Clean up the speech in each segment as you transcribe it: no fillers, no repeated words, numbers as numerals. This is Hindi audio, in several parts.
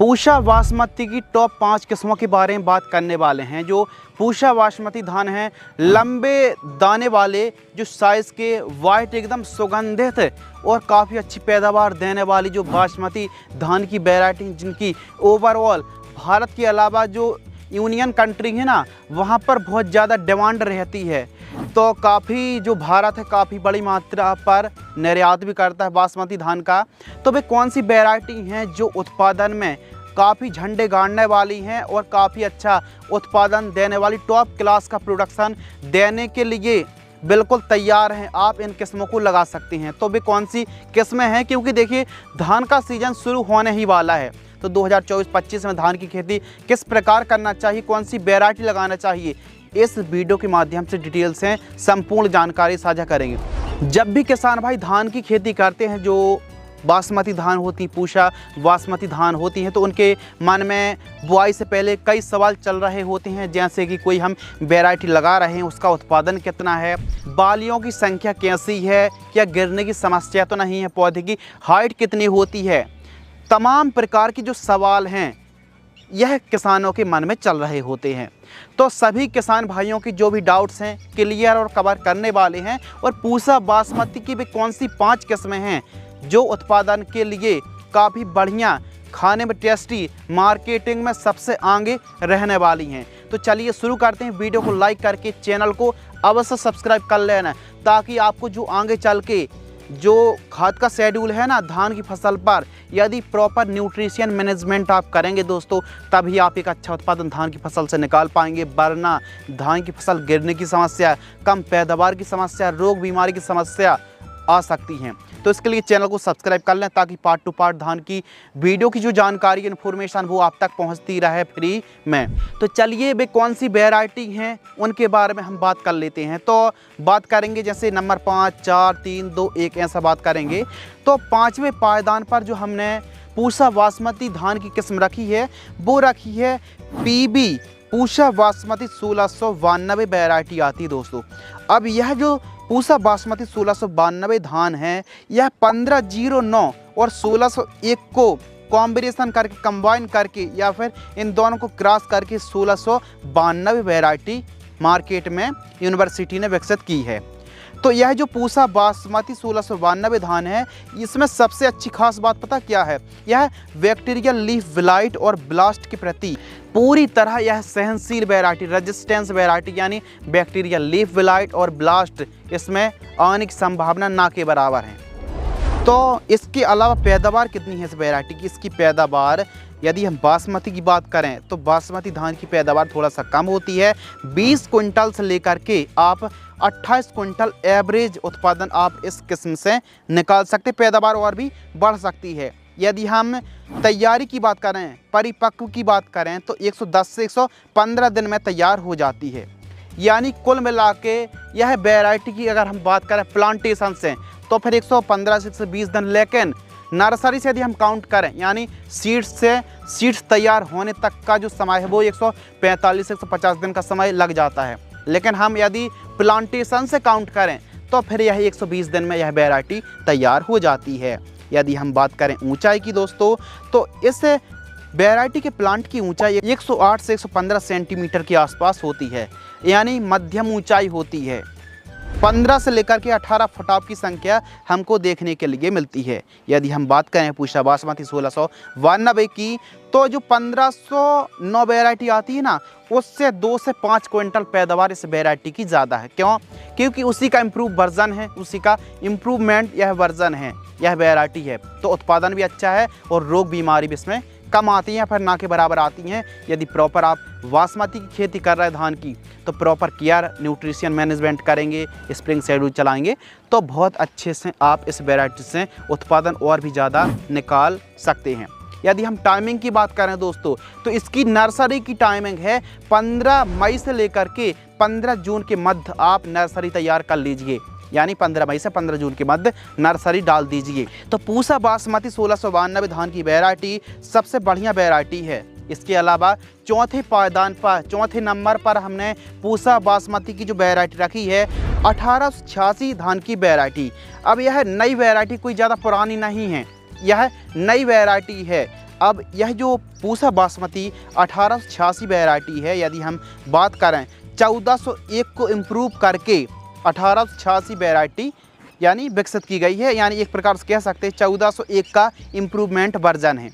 पूसा बासमती की टॉप 5 किस्मों के बारे में बात करने वाले हैं। जो पूसा बासमती धान है, लंबे दाने वाले, जो साइज़ के, वाइट, एकदम सुगंधित और काफ़ी अच्छी पैदावार देने वाली जो बासमती धान की वैरायटी, जिनकी ओवरऑल भारत के अलावा जो यूनियन कंट्री है ना, वहाँ पर बहुत ज़्यादा डिमांड रहती है। तो काफ़ी जो भारत है काफ़ी बड़ी मात्रा पर निर्यात भी करता है बासमती धान का। तो वे कौन सी वैरायटी हैं जो उत्पादन में काफ़ी झंडे गाड़ने वाली हैं और काफ़ी अच्छा उत्पादन देने वाली, टॉप क्लास का प्रोडक्शन देने के लिए बिल्कुल तैयार हैं, आप इन किस्मों को लगा सकते हैं। तो वे कौन सी किस्में हैं, क्योंकि देखिए धान का सीज़न शुरू होने ही वाला है। तो 2024-25 में धान की खेती किस प्रकार करना चाहिए, कौन सी वैरायटी लगाना चाहिए, इस वीडियो के माध्यम से डिटेल से संपूर्ण जानकारी साझा करेंगे। जब भी किसान भाई धान की खेती करते हैं, जो बासमती धान होती, पूसा बासमती धान होती हैं, तो उनके मन में बुआई से पहले कई सवाल चल रहे होते हैं, जैसे कि कोई हम वैरायटी लगा रहे हैं, उसका उत्पादन कितना है, बालियों की संख्या कैसी है, क्या गिरने की समस्या तो नहीं है, पौधे की हाइट कितनी होती है। तमाम प्रकार के जो सवाल हैं यह किसानों के मन में चल रहे होते हैं। तो सभी किसान भाइयों की जो भी डाउट्स हैं क्लियर और कवर करने वाले हैं। और पूसा बासमती की भी कौन सी 5 किस्में हैं जो उत्पादन के लिए काफ़ी बढ़िया, खाने में टेस्टी, मार्केटिंग में सबसे आगे रहने वाली हैं। तो चलिए शुरू करते हैं। वीडियो को लाइक करके चैनल को अवश्य सब्सक्राइब कर लेना, ताकि आपको जो आगे चल के जो खाद का शेड्यूल है ना धान की फसल पर, यदि प्रॉपर न्यूट्रिशन मैनेजमेंट आप करेंगे दोस्तों, तभी आप एक अच्छा उत्पादन धान की फसल से निकाल पाएंगे। वरना धान की फसल गिरने की समस्या, कम पैदावार की समस्या, रोग बीमारी की समस्या आ सकती हैं। तो इसके लिए चैनल को सब्सक्राइब कर लें, ताकि पार्ट टू पार्ट धान की वीडियो की जो जानकारी, इन्फॉर्मेशन वो आप तक पहुंचती रहे फ्री में। तो चलिए वे कौन सी वैरायटी हैं उनके बारे में हम बात कर लेते हैं। तो बात करेंगे जैसे नंबर 5, 4, 3, 2, 1 ऐसा बात करेंगे। तो 5वें पायदान पर जो हमने पूसा बासमती धान की किस्म रखी है, वो रखी है PB पूसा बासमती 1692 वैरायटी आती है दोस्तों। अब यह जो पूसा बासमती 1692 धान है, यह 1509 और 1601 को कॉम्बिनेशन करके, कंबाइन करके, या फिर इन दोनों को क्रॉस करके 1692 वैरायटी मार्केट में यूनिवर्सिटी ने विकसित की है। तो यह जो पूसा बासमती 1692 धान है, इसमें सबसे अच्छी खास बात पता क्या है, यह बैक्टीरियल लीफ ब्लाइट और ब्लास्ट के प्रति पूरी तरह यह सहनशील वैरायटी, रेजिस्टेंस वैरायटी, यानी बैक्टीरियल लीफ ब्लाइट और ब्लास्ट इसमें आने की संभावना ना के बराबर है। तो इसके अलावा पैदावार कितनी है इस वैरायटी की, इसकी पैदावार यदि हम बासमती की बात करें तो बासमती धान की पैदावार थोड़ा सा कम होती है। 20 क्विंटल से लेकर के आप 28 क्विंटल एवरेज उत्पादन आप इस किस्म से निकाल सकते। पैदावार और भी बढ़ सकती है। यदि हम तैयारी की बात करें, परिपक्व की बात करें, तो 110 से 115 दिन में तैयार हो जाती है। यानी कुल मिला के यह वैरायटी की अगर हम बात करें प्लांटेशन से, तो फिर 115 से 120 दिन, लेकिन नर्सरी से यदि हम काउंट करें, यानी सीड्स से सीड्स तैयार होने तक का जो समय है वो 145 से 150 दिन का समय लग जाता है। लेकिन हम यदि प्लांटेशन से काउंट करें तो फिर यह 120 दिन में यह वैरायटी तैयार हो जाती है। यदि हम बात करें ऊंचाई की दोस्तों, तो इस वैरायटी के प्लांट की ऊंचाई 108 से 115 सेंटीमीटर के आसपास होती है, यानी मध्यम ऊंचाई होती है। 15 से लेकर के 18 फुटाव की संख्या हमको देखने के लिए मिलती है। यदि हम बात करें पूसा बासमती 1692 की, तो जो 1509 वैरायटी आती है ना, उससे 2 से 5 क्विंटल पैदावार इस वैरायटी की ज़्यादा है। क्यों? क्योंकि उसी का इम्प्रूव वर्जन है, उसी का इम्प्रूवमेंट यह वर्जन है, यह वैरायटी है। तो उत्पादन भी अच्छा है और रोग बीमारी भी इसमें कम आती हैं, फिर ना के बराबर आती हैं। यदि प्रॉपर आप बासमती की खेती कर रहे हैं धान की, तो प्रॉपर केयर, न्यूट्रिशन मैनेजमेंट करेंगे, स्प्रिंग शेड्यूल चलाएंगे, तो बहुत अच्छे से आप इस वैरायटी से उत्पादन और भी ज़्यादा निकाल सकते हैं। यदि हम टाइमिंग की बात करें दोस्तों, तो इसकी नर्सरी की टाइमिंग है 15 मई से लेकर के 15 जून के मध्य आप नर्सरी तैयार कर लीजिए। यानी 15 मई से 15 जून के मध्य नर्सरी डाल दीजिए। तो पूसा बासमती 1692 धान की वैरायटी सबसे बढ़िया वैरायटी है। इसके अलावा चौथे पायदान पर, चौथे नंबर पर हमने पूसा बासमती की जो वैरायटी रखी है 1886 धान की वैरायटी। अब यह नई वैरायटी कोई ज़्यादा पुरानी नहीं है, यह नई वैरायटी है। अब यह जो पूसा बासमती 1886 वैरायटी है, यदि हम बात करें 1401 को इम्प्रूव करके 1886 वैरायटी यानी विकसित की गई है, यानी एक प्रकार से कह सकते हैं 1401 का इम्प्रूवमेंट वर्जन है।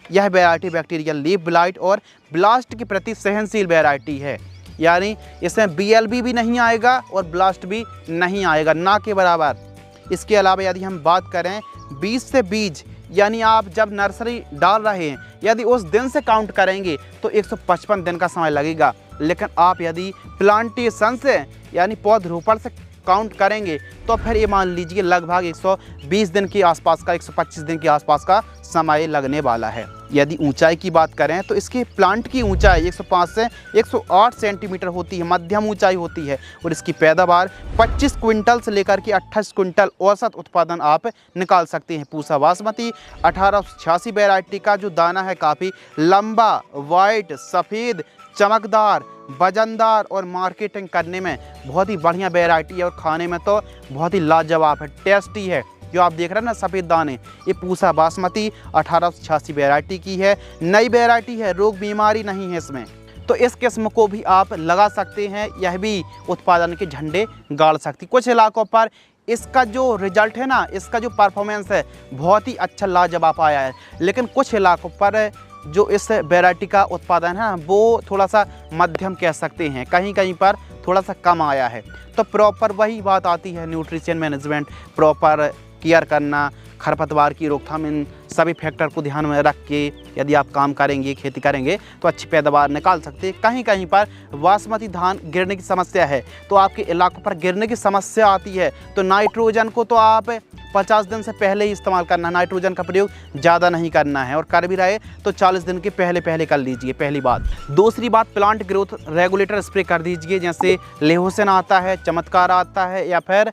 यह वैरायटी बैक्टीरियल लीफ ब्लाइट और ब्लास्ट के प्रति सहनशील वैरायटी है, यानी इसमें BLB भी नहीं आएगा और ब्लास्ट भी नहीं आएगा, ना के बराबर। इसके अलावा यदि हम बात करें बीज से बीज, यानी आप जब नर्सरी डाल रहे हैं यदि उस दिन से काउंट करेंगे तो 155 दिन का समय लगेगा, लेकिन आप यदि प्लांटेशन से यानी पौधरोपण से काउंट करेंगे तो फिर ये मान लीजिए लगभग 120 दिन के आसपास का 125 दिन के आसपास का समय लगने वाला है। यदि ऊंचाई की बात करें तो इसके प्लांट की ऊंचाई 105 से 108 सेंटीमीटर होती है, मध्यम ऊंचाई होती है, और इसकी पैदावार 25 क्विंटल से लेकर के 28 क्विंटल औसत उत्पादन आप निकाल सकते हैं। पूसा बासमती 1886 वैरायटी का जो दाना है काफ़ी लंबा, वाइट, सफ़ेद, चमकदार, वजनदार और मार्केटिंग करने में बहुत ही बढ़िया वैरायटी है और खाने में तो बहुत ही लाजवाब है, टेस्टी है। जो आप देख रहे हैं ना सफ़ेद दाने, ये पूसा बासमती 1886 वैरायटी की है, नई वैरायटी है, रोग बीमारी नहीं है इसमें, तो इस किस्म को भी आप लगा सकते हैं, यह भी उत्पादन के झंडे गाड़ सकती। कुछ इलाकों पर इसका जो रिजल्ट है ना, इसका जो परफॉर्मेंस है बहुत ही अच्छा लाजवाब आया है, लेकिन कुछ इलाकों पर जो इस वैरायटी का उत्पादन है वो थोड़ा सा मध्यम कह सकते हैं, कहीं कहीं पर थोड़ा सा कम आया है। तो प्रॉपर वही बात आती है, न्यूट्रिशन मैनेजमेंट, प्रॉपर केयर करना, खरपतवार की रोकथाम, इन सभी फैक्टर को ध्यान में रख के यदि आप काम करेंगे, खेती करेंगे तो अच्छी पैदावार निकाल सकते हैं। कहीं कहीं पर बासमती धान गिरने की समस्या है, तो आपके इलाकों पर गिरने की समस्या आती है तो नाइट्रोजन को तो आप 50 दिन से पहले ही इस्तेमाल करना, नाइट्रोजन का प्रयोग ज़्यादा नहीं करना है, और कर भी रहे तो 40 दिन के पहले कर लीजिए, पहली बात। दूसरी बात, प्लांट ग्रोथ रेगुलेटर स्प्रे कर दीजिए, जैसे लेहोसिन आता है, चमत्कार आता है, या फिर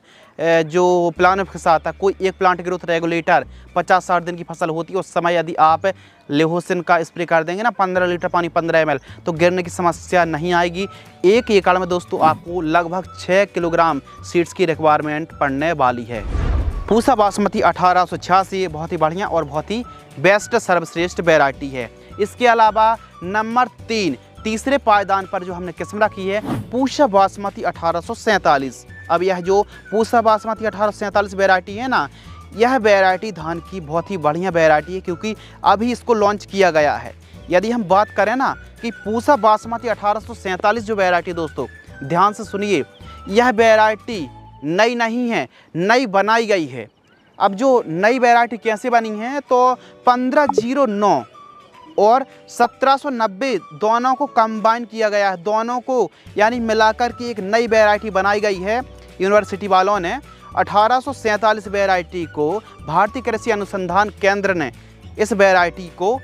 जो प्लानोफिक्स आता है, कोई एक प्लांट ग्रोथ रेगुलेटर 50-60 दिन की फसल होती है, उस समय यदि आप लेहोसिन का स्प्रे कर देंगे ना 15 लीटर पानी 15 ml, तो गिरने की समस्या नहीं आएगी। 1 एकड़ में दोस्तों आपको लगभग 6 किलोग्राम सीड्स की रिक्वायरमेंट पड़ने वाली है। पूसा बासमती 1886 बहुत ही बढ़िया और बहुत ही बेस्ट सर्वश्रेष्ठ वैरायटी है। इसके अलावा नंबर तीसरे पायदान पर जो हमने किस्म रखी है पूसा बासमती 1847। अब यह जो पूसा बासमती 1847 वैरायटी है ना, यह वैरायटी धान की बहुत ही बढ़िया वैरायटी है, क्योंकि अभी इसको लॉन्च किया गया है। यदि हम बात करें ना कि पूसा बासमती 1847 जो वैरायटी, दोस्तों ध्यान से सुनिए, यह वैरायटी नई नहीं है, नई बनाई गई है। अब जो नई वैरायटी कैसे बनी है तो 1509 और 1790 दोनों को कंबाइन किया गया है, दोनों को यानी मिलाकर के एक नई वैरायटी बनाई गई है। यूनिवर्सिटी वालों ने 1847 वैरायटी को भारतीय कृषि अनुसंधान केंद्र ने इस वैरायटी को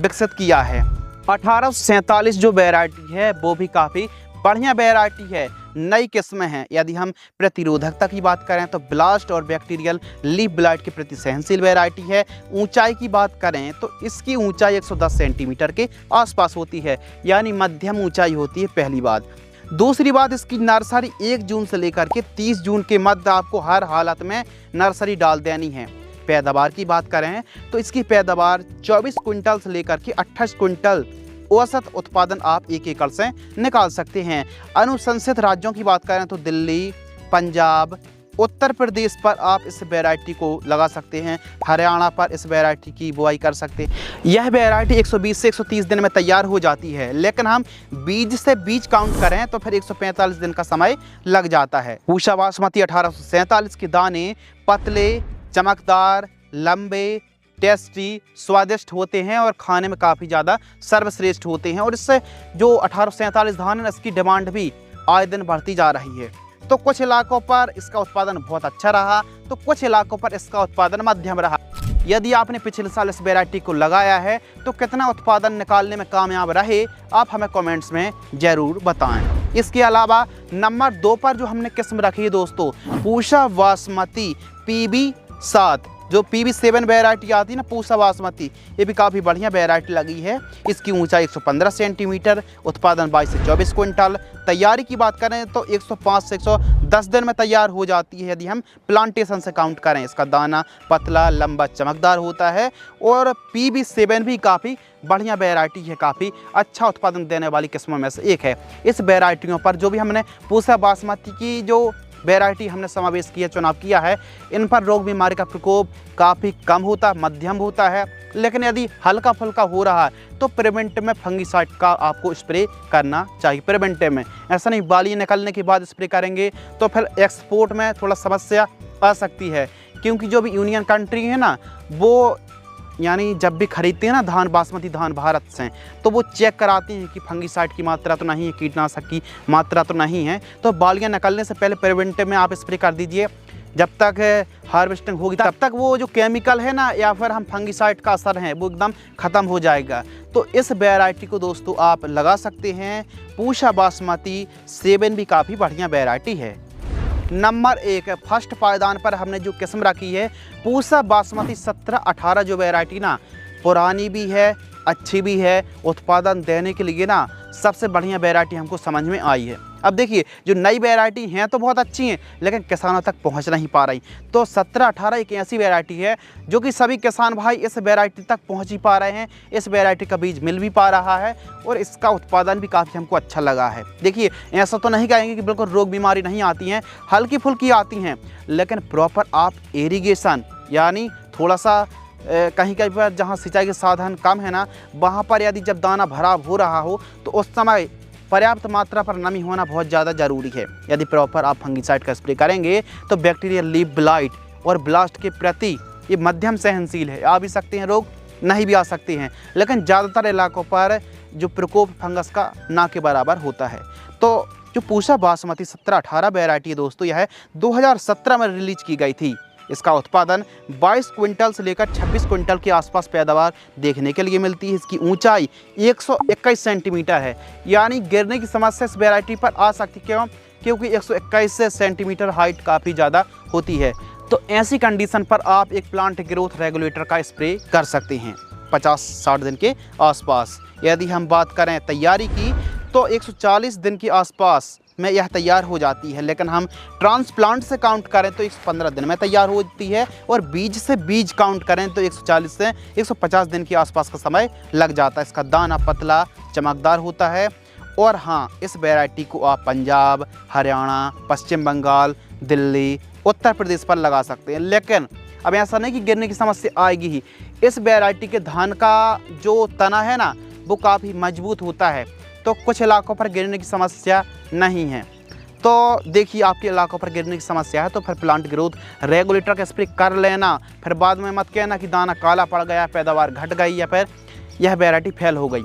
विकसित किया है। 1847 जो वैरायटी है वो भी काफ़ी बढ़िया वैरायटी है, नई किस्में हैं। यदि हम प्रतिरोधकता की बात करें तो ब्लास्ट और बैक्टीरियल लीफ ब्लाइट के प्रति सहनशील वैरायटी है। ऊंचाई की बात करें तो इसकी ऊंचाई 110 सेंटीमीटर के आसपास होती है, यानी मध्यम ऊंचाई होती है, पहली बात। दूसरी बात, इसकी नर्सरी 1 जून से लेकर के 30 जून के मध्य आपको हर हालत में नर्सरी डाल देनी है। पैदावार की बात करें तो इसकी पैदावार 24 क्विंटल से लेकर के 28 क्विंटल औसत उत्पादन आप 1 एकड़ से निकाल सकते हैं। अनुशंसित राज्यों की बात करें तो दिल्ली, पंजाब, उत्तर प्रदेश पर आप इस वैरायटी को लगा सकते हैं, हरियाणा पर इस वैरायटी की बुआई कर सकते हैं। यह वैरायटी 120 से 130 दिन में तैयार हो जाती है, लेकिन हम बीज से बीज काउंट करें तो फिर 145 दिन का समय लग जाता है। पूसा बासमती 1847 के दाने पतले, चमकदार, लंबे, टेस्टी, स्वादिष्ट होते हैं और खाने में काफ़ी ज़्यादा सर्वश्रेष्ठ होते हैं। और इससे जो 1847 धान है इसकी डिमांड भी आए दिन बढ़ती जा रही है। तो कुछ इलाकों पर इसका उत्पादन बहुत अच्छा रहा, तो कुछ इलाकों पर इसका उत्पादन मध्यम रहा। यदि आपने पिछले साल इस वैरायटी को लगाया है तो कितना उत्पादन निकालने में कामयाब रहे, आप हमें कमेंट्स में ज़रूर बताएं। इसके अलावा नंबर 2 पर जो हमने किस्म रखी है दोस्तों, पूसा बासमती PB 7, जो PB7 वैरायटी आती है ना पूसा बासमती, ये भी काफ़ी बढ़िया वैरायटी लगी है। इसकी ऊंचाई 115 सेंटीमीटर, उत्पादन 22 से 24 क्विंटल। तैयारी की बात करें तो 105 से 110 दिन में तैयार हो जाती है यदि हम प्लांटेशन से काउंट करें। इसका दाना पतला लंबा चमकदार होता है और PB7 भी काफ़ी बढ़िया वैरायटी है, काफ़ी अच्छा उत्पादन देने वाली किस्मों में से एक है। इस वैरायटियों पर जो भी हमने पूसा बासमती की जो वैरायटी हमने समावेश किया, चुनाव किया है, इन पर रोग बीमारी का प्रकोप काफ़ी कम होता, मध्यम होता है। लेकिन यदि हल्का फुल्का हो रहा है तो प्रिवेंटिव में फंगीसाइड का आपको स्प्रे करना चाहिए। प्रिवेंटिव में ऐसा नहीं बाली निकलने के बाद स्प्रे करेंगे तो फिर एक्सपोर्ट में थोड़ा समस्या आ सकती है, क्योंकि जो भी यूनियन कंट्री है ना, वो यानी जब भी खरीदते हैं ना धान, बासमती धान भारत से, तो वो चेक कराते हैं कि फंगीसाइड की मात्रा तो नहीं है, कीटनाशक की मात्रा तो नहीं है। तो बालियाँ निकलने से पहले प्रिवेंटिव में आप स्प्रे कर दीजिए। जब तक हार्वेस्टिंग होगी तब तक वो जो केमिकल है ना या फिर हम फंगीसाइड का असर है वो एकदम ख़त्म हो जाएगा। तो इस वैरायटी को दोस्तों आप लगा सकते हैं। पूसा बासमती 7 भी काफ़ी बढ़िया वैरायटी है। नंबर 1 फर्स्ट पायदान पर हमने जो किस्म रखी है पूसा बासमती 17-18, जो वैरायटी ना पुरानी भी है, अच्छी भी है, उत्पादन देने के लिए ना सबसे बढ़िया वैरायटी हमको समझ में आई है। अब देखिए जो नई वैरायटी हैं तो बहुत अच्छी हैं, लेकिन किसानों तक पहुंच नहीं पा रही। तो 17-18 एक ऐसी वैरायटी है जो कि सभी किसान भाई इस वैरायटी तक पहुंच ही पा रहे हैं। इस वैरायटी का बीज मिल भी पा रहा है और इसका उत्पादन भी काफ़ी हमको अच्छा लगा है। देखिए ऐसा तो नहीं कहेंगे कि बिल्कुल रोग बीमारी नहीं आती हैं, हल्की फुल्की आती हैं, लेकिन प्रॉपर आप इरिगेशन यानी थोड़ा सा कहीं कहीं पर जहाँ सिंचाई के साधन कम है ना, वहाँ पर यदि जब दाना भराव हो रहा हो तो उस समय पर्याप्त मात्रा पर नमी होना बहुत ज़्यादा ज़रूरी है। यदि प्रॉपर आप फंगीसाइड का स्प्रे करेंगे तो बैक्टीरियल लीफ ब्लाइट और ब्लास्ट के प्रति ये मध्यम सहनशील है। आ भी सकते हैं रोग, नहीं भी आ सकते हैं, लेकिन ज़्यादातर इलाकों पर जो प्रकोप फंगस का ना के बराबर होता है। तो जो पूसा बासमती 17-18 वैरायटी है दोस्तों, यह 2017 में रिलीज की गई थी। इसका उत्पादन 22 क्विंटल से लेकर 26 क्विंटल के आसपास पैदावार देखने के लिए मिलती है। इसकी ऊंचाई 121 सेंटीमीटर है, यानी गिरने की समस्या इस वैरायटी पर आ सकती है। क्यों? क्योंकि 121 सेंटीमीटर हाइट काफ़ी ज़्यादा होती है। तो ऐसी कंडीशन पर आप एक प्लांट ग्रोथ रेगुलेटर का स्प्रे कर सकते हैं 50-60 दिन के आसपास। यदि हम बात करें तैयारी की तो 140 दिन के आसपास में यह तैयार हो जाती है, लेकिन हम ट्रांसप्लांट से काउंट करें तो 115 दिन में तैयार होती है और बीज से बीज काउंट करें तो 140 से 150 दिन के आसपास का समय लग जाता है। इसका दाना पतला चमकदार होता है। और हाँ, इस वैरायटी को आप पंजाब, हरियाणा, पश्चिम बंगाल, दिल्ली, उत्तर प्रदेश पर लगा सकते हैं। लेकिन अब ऐसा नहीं कि गिरने की समस्या आएगी ही। इस वैरायटी के धान का जो तना है ना वो काफ़ी मजबूत होता है, तो कुछ इलाकों पर गिरने की समस्या नहीं है। तो देखिए आपके इलाकों पर गिरने की समस्या है तो फिर प्लांट ग्रोथ रेगुलेटर का स्प्रे कर लेना। फिर बाद में मत कहना कि दाना काला पड़ गया, पैदावार घट गई या फिर यह वैरायटी फेल हो गई।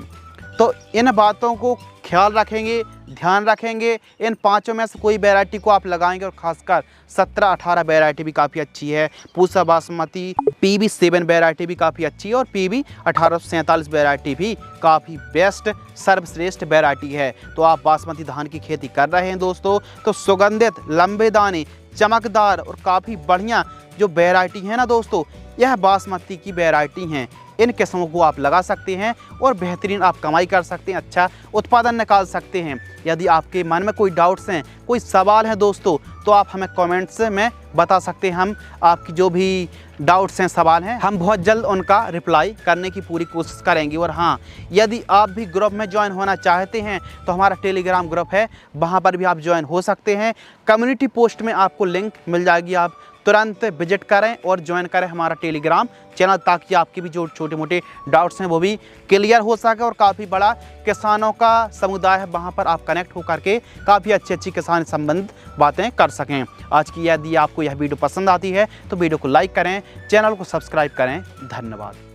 तो इन बातों को ख्याल रखेंगे, ध्यान रखेंगे। इन पांचों में से कोई वैरायटी को आप लगाएंगे और खासकर 17-18 वैरायटी भी काफ़ी अच्छी है। पूसा बासमती PB7 वैरायटी भी काफ़ी अच्छी है और PB 1847 वैरायटी भी काफ़ी बेस्ट सर्वश्रेष्ठ वैरायटी है। तो आप बासमती धान की खेती कर रहे हैं दोस्तों तो सुगंधित, लंबे दाने, चमकदार और काफ़ी बढ़िया जो वैरायटी है ना दोस्तों, यह बासमती की वैरायटी हैं। इन किस्मों को आप लगा सकते हैं और बेहतरीन आप कमाई कर सकते हैं, अच्छा उत्पादन निकाल सकते हैं। यदि आपके मन में कोई डाउट्स हैं, कोई सवाल है दोस्तों, तो आप हमें कमेंट्स में बता सकते हैं। हम आपकी जो भी डाउट्स हैं, सवाल हैं, हम बहुत जल्द उनका रिप्लाई करने की पूरी कोशिश करेंगे। और हाँ, यदि आप भी ग्रुप में ज्वाइन होना चाहते हैं तो हमारा टेलीग्राम ग्रुप है, वहाँ पर भी आप ज्वाइन हो सकते हैं। कम्युनिटी पोस्ट में आपको लिंक मिल जाएगी, आप तुरंत विजिट करें और ज्वाइन करें हमारा टेलीग्राम चैनल, ताकि आपके भी जो छोटे मोटे डाउट्स हैं वो भी क्लियर हो सके और काफ़ी बड़ा किसानों का समुदाय है, वहाँ पर आप कनेक्ट होकर के काफ़ी अच्छी किसान संबंधित बातें कर सकें। आज की यदि आपको यह वीडियो पसंद आती है तो वीडियो को लाइक करें, चैनल को सब्सक्राइब करें। धन्यवाद।